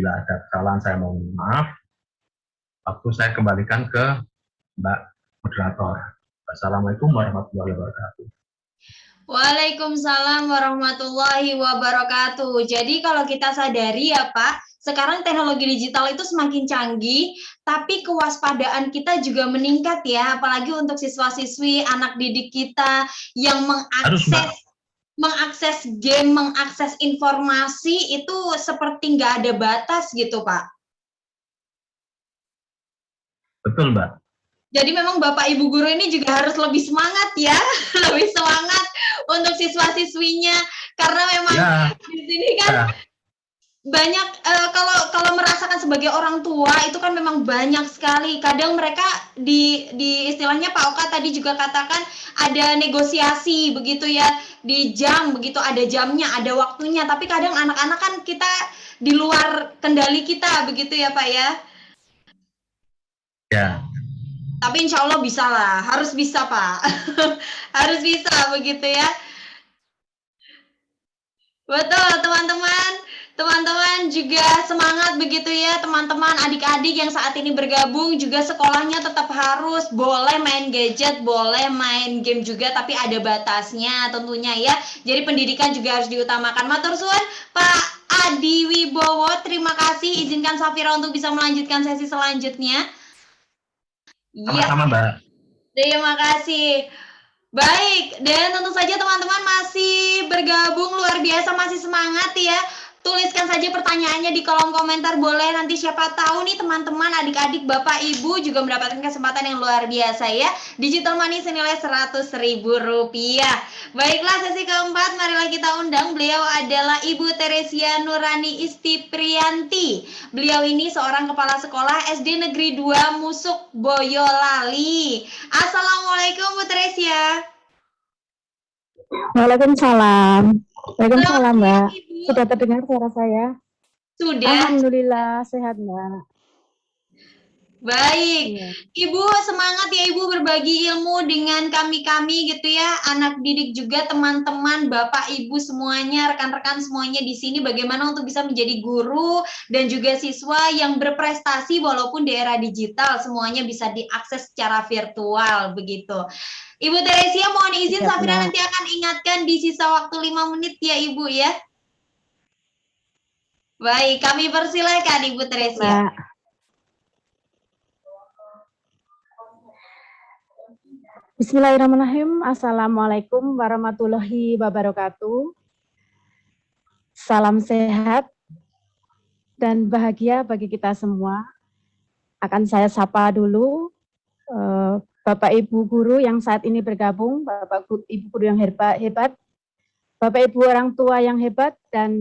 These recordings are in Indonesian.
Bila ada kesalahan saya mohon maaf. Waktu saya kembalikan ke Mbak Moderator. Wassalamualaikum warahmatullahi wabarakatuh. Waalaikumsalam warahmatullahi wabarakatuh. Jadi kalau kita sadari ya Pak, sekarang teknologi digital itu semakin canggih, tapi kewaspadaan kita juga meningkat ya, apalagi untuk siswa-siswi, anak didik kita yang mengakses game, mengakses informasi itu seperti nggak ada batas gitu Pak. Betul Mbak. Jadi memang Bapak Ibu guru ini juga harus lebih semangat ya, lebih semangat untuk siswa-siswinya, karena memang di sini kan banyak kalau merasakan sebagai orang tua itu kan memang banyak sekali. Kadang mereka di istilahnya Pak Oka tadi juga katakan ada negosiasi begitu ya, di jam begitu, ada jamnya, ada waktunya. Tapi kadang anak-anak kan kita di luar kendali kita begitu ya Pak ya. Ya. Tapi insya Allah bisa lah, harus bisa Pak. Harus bisa begitu ya. Betul teman-teman. Teman-teman juga semangat begitu ya, teman-teman adik-adik yang saat ini bergabung juga sekolahnya tetap harus boleh main gadget, boleh main game juga, tapi ada batasnya tentunya ya. Jadi pendidikan juga harus diutamakan. Matur suwun Pak Adi Wibowo, terima kasih. Izinkan Safira untuk bisa melanjutkan sesi selanjutnya. Sama-sama Mbak. Terima kasih. Baik, dan tentu saja teman-teman masih bergabung luar biasa, masih semangat ya. Tuliskan saja pertanyaannya di kolom komentar, boleh, nanti siapa tahu nih teman-teman, adik-adik, bapak, ibu juga mendapatkan kesempatan yang luar biasa ya. Digital money senilai Rp100.000. Baiklah, sesi keempat, marilah kita undang. Beliau adalah Ibu Teresia Nurani Istiprianti. Beliau ini seorang kepala sekolah SD Negeri 2 Musuk Boyolali. Assalamualaikum Bu Teresia. Waalaikumsalam. Waalaikumsalam Mbak. Sudah terdengar suara saya? Sudah. Alhamdulillah sehat Mbak. Baik, Ibu semangat ya Ibu berbagi ilmu dengan kami-kami gitu ya, anak didik juga, teman-teman, Bapak Ibu semuanya, rekan-rekan semuanya di sini, bagaimana untuk bisa menjadi guru dan juga siswa yang berprestasi walaupun di era digital, semuanya bisa diakses secara virtual begitu. Ibu Teresia mohon izin, Safira nanti akan ingatkan di sisa waktu 5 menit ya Ibu ya. Baik, kami persilakan Ibu Teresia. Bismillahirrahmanirrahim. Assalamualaikum warahmatullahi wabarakatuh. Salam sehat dan bahagia bagi kita semua. Akan saya sapa dulu Bapak Ibu guru yang saat ini bergabung, Bapak Ibu guru yang hebat, Bapak Ibu orang tua yang hebat, dan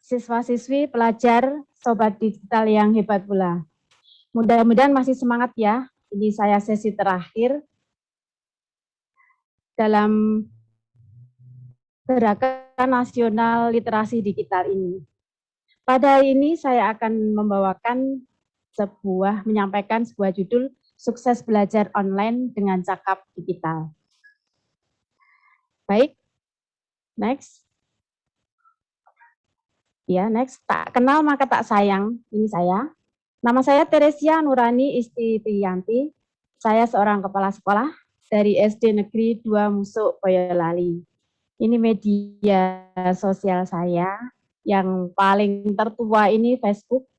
siswa-siswi, pelajar, sobat digital yang hebat pula. Mudah-mudahan masih semangat ya. Ini saya sesi terakhir dalam Gerakan Nasional Literasi Digital ini. Pada hari ini saya akan menyampaikan sebuah judul Sukses Belajar Online dengan Cakap Digital. Baik, next. Ya, next. Tak kenal maka tak sayang. Ini saya. Nama saya Teresia Nurani Istiprianti. Saya seorang kepala sekolah dari SD Negeri 2 Musuk Boyolali. Ini media sosial saya yang paling tertua ini Facebook.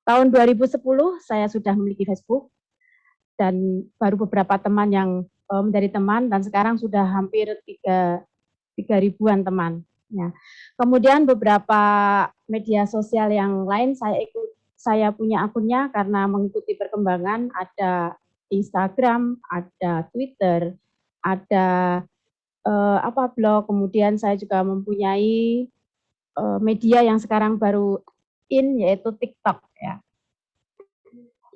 Tahun 2010 saya sudah memiliki Facebook dan baru beberapa teman yang menjadi teman dan sekarang sudah hampir 3.000-an teman. Ya. Kemudian beberapa media sosial yang lain saya punya akunnya karena mengikuti perkembangan, ada Instagram, ada Twitter, ada blog, kemudian saya juga mempunyai media yang sekarang baru yaitu TikTok ya.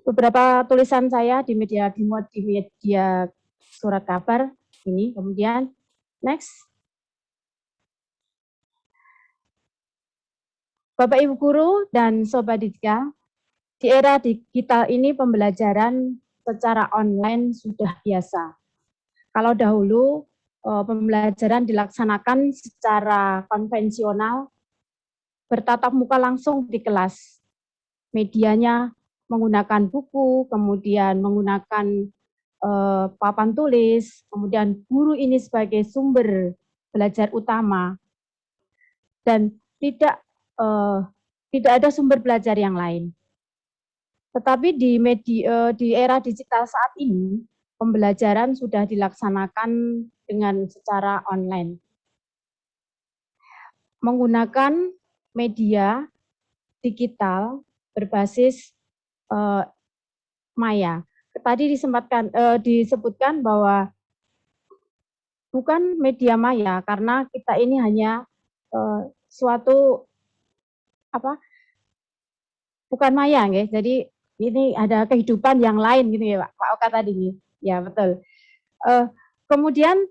Beberapa tulisan saya dimuat di media surat kabar ini. Kemudian next. Bapak Ibu guru dan sobat digital, di era digital ini pembelajaran secara online sudah biasa. Kalau dahulu pembelajaran dilaksanakan secara konvensional bertatap muka langsung di kelas. Medianya menggunakan buku, kemudian menggunakan papan tulis, kemudian guru ini sebagai sumber belajar utama, dan tidak ada sumber belajar yang lain. Tetapi di era digital saat ini, pembelajaran sudah dilaksanakan dengan secara online. Menggunakan media digital berbasis maya. Tadi disebutkan bahwa bukan media maya karena kita ini hanya suatu bukan maya, nggih. Jadi ini ada kehidupan yang lain gitu ya, Pak Oka tadi nih. Ya, betul. Kemudian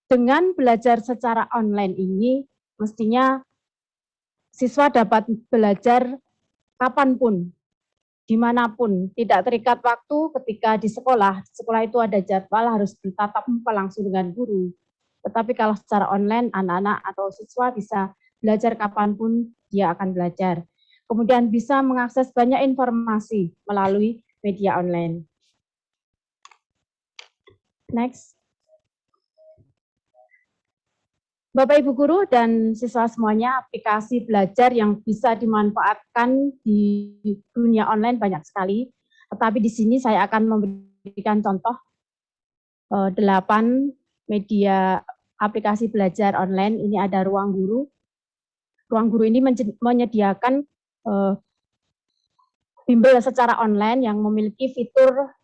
dengan belajar secara online ini mestinya siswa dapat belajar kapanpun, dimanapun, tidak terikat waktu. Ketika di sekolah itu ada jadwal harus bertatap muka langsung dengan guru. Tetapi kalau secara online, anak-anak atau siswa bisa belajar kapanpun dia akan belajar. Kemudian bisa mengakses banyak informasi melalui media online. Next. Bapak Ibu Guru dan siswa semuanya, aplikasi belajar yang bisa dimanfaatkan di dunia online banyak sekali. Tetapi di sini saya akan memberikan contoh 8 media aplikasi belajar online. Ini ada Ruang Guru. Ruang Guru ini menyediakan bimbel secara online yang memiliki fitur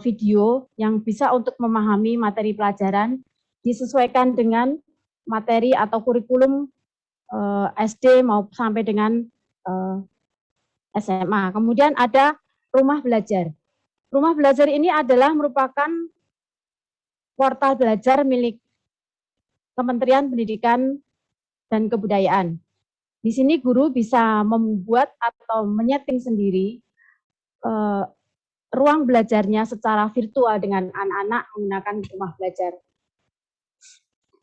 video yang bisa untuk memahami materi pelajaran disesuaikan dengan materi atau kurikulum SD maupun sampai dengan SMA. Kemudian ada Rumah Belajar. Rumah Belajar ini adalah merupakan portal belajar milik Kementerian Pendidikan dan Kebudayaan. Di sini guru bisa membuat atau menyeting sendiri ruang belajarnya secara virtual dengan anak-anak menggunakan Rumah Belajar.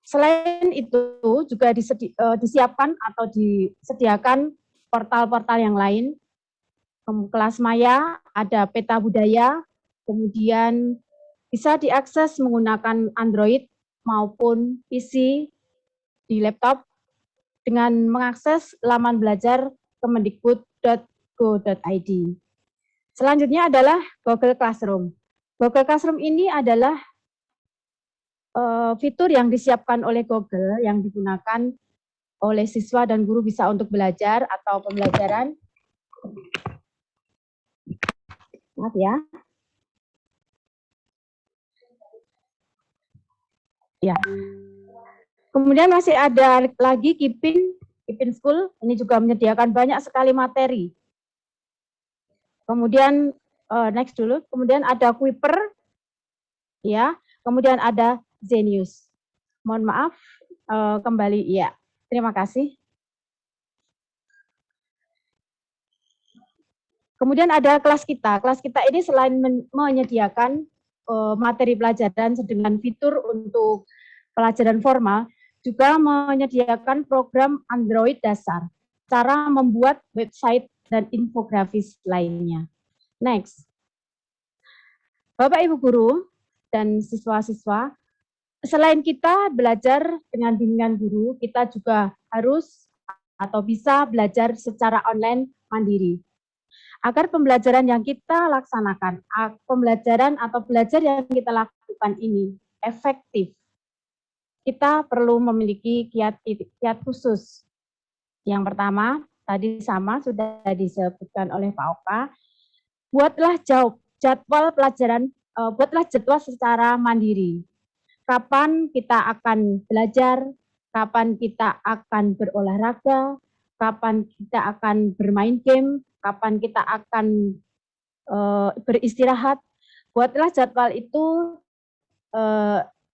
Selain itu juga disiapkan atau disediakan portal-portal yang lain. Kelas Maya, ada Peta Budaya, kemudian bisa diakses menggunakan Android maupun PC di laptop dengan mengakses laman belajar kemendikbud.go.id. Selanjutnya adalah Google Classroom. Google Classroom ini adalah fitur yang disiapkan oleh Google yang digunakan oleh siswa dan guru bisa untuk belajar atau pembelajaran. Maaf ya. Ya. Kemudian masih ada lagi Kipin School, ini juga menyediakan banyak sekali materi. Kemudian next dulu, kemudian ada Kuiper, ya. Kemudian ada Zenius. Mohon maaf, kembali ya. Terima kasih. Kemudian ada kelas kita. Kelas kita ini selain menyediakan materi pelajaran dengan fitur untuk pelajaran formal, juga menyediakan program Android dasar, cara membuat website dan infografis lainnya. Next. Bapak Ibu Guru dan siswa-siswa, selain kita belajar dengan bimbingan guru, kita juga harus atau bisa belajar secara online mandiri. Agar pembelajaran yang kita laksanakan, pembelajaran atau belajar yang kita lakukan ini efektif, kita perlu memiliki kiat khusus. Yang pertama, tadi sama sudah disebutkan oleh Pak Oka, buatlah jadwal pelajaran, buatlah jadwal secara mandiri. Kapan kita akan belajar, kapan kita akan berolahraga, kapan kita akan bermain game, kapan kita akan beristirahat. Buatlah jadwal itu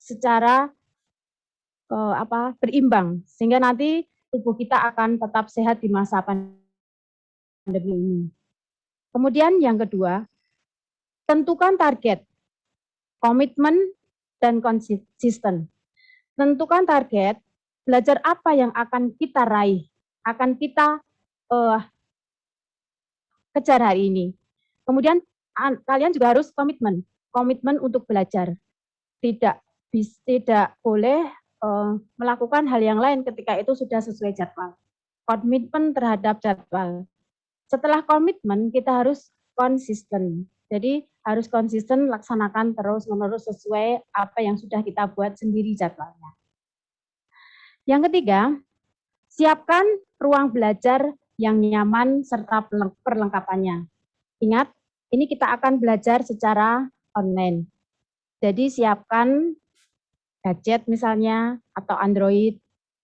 secara berimbang, sehingga nanti tubuh kita akan tetap sehat di masa pandemi ini. Kemudian yang kedua, tentukan target, komitmen, dan konsisten. Tentukan target, belajar apa yang akan kita raih, akan kita kejar hari ini. Kemudian kalian juga harus komitmen untuk belajar. Tidak boleh melakukan hal yang lain ketika itu sudah sesuai jadwal. Komitmen terhadap jadwal. Setelah komitmen, kita harus konsisten. Jadi harus konsisten laksanakan terus-menerus sesuai apa yang sudah kita buat sendiri jadwalnya. Yang ketiga, siapkan ruang belajar yang nyaman serta perlengkapannya. Ingat, ini kita akan belajar secara online. Jadi siapkan gadget misalnya, atau Android,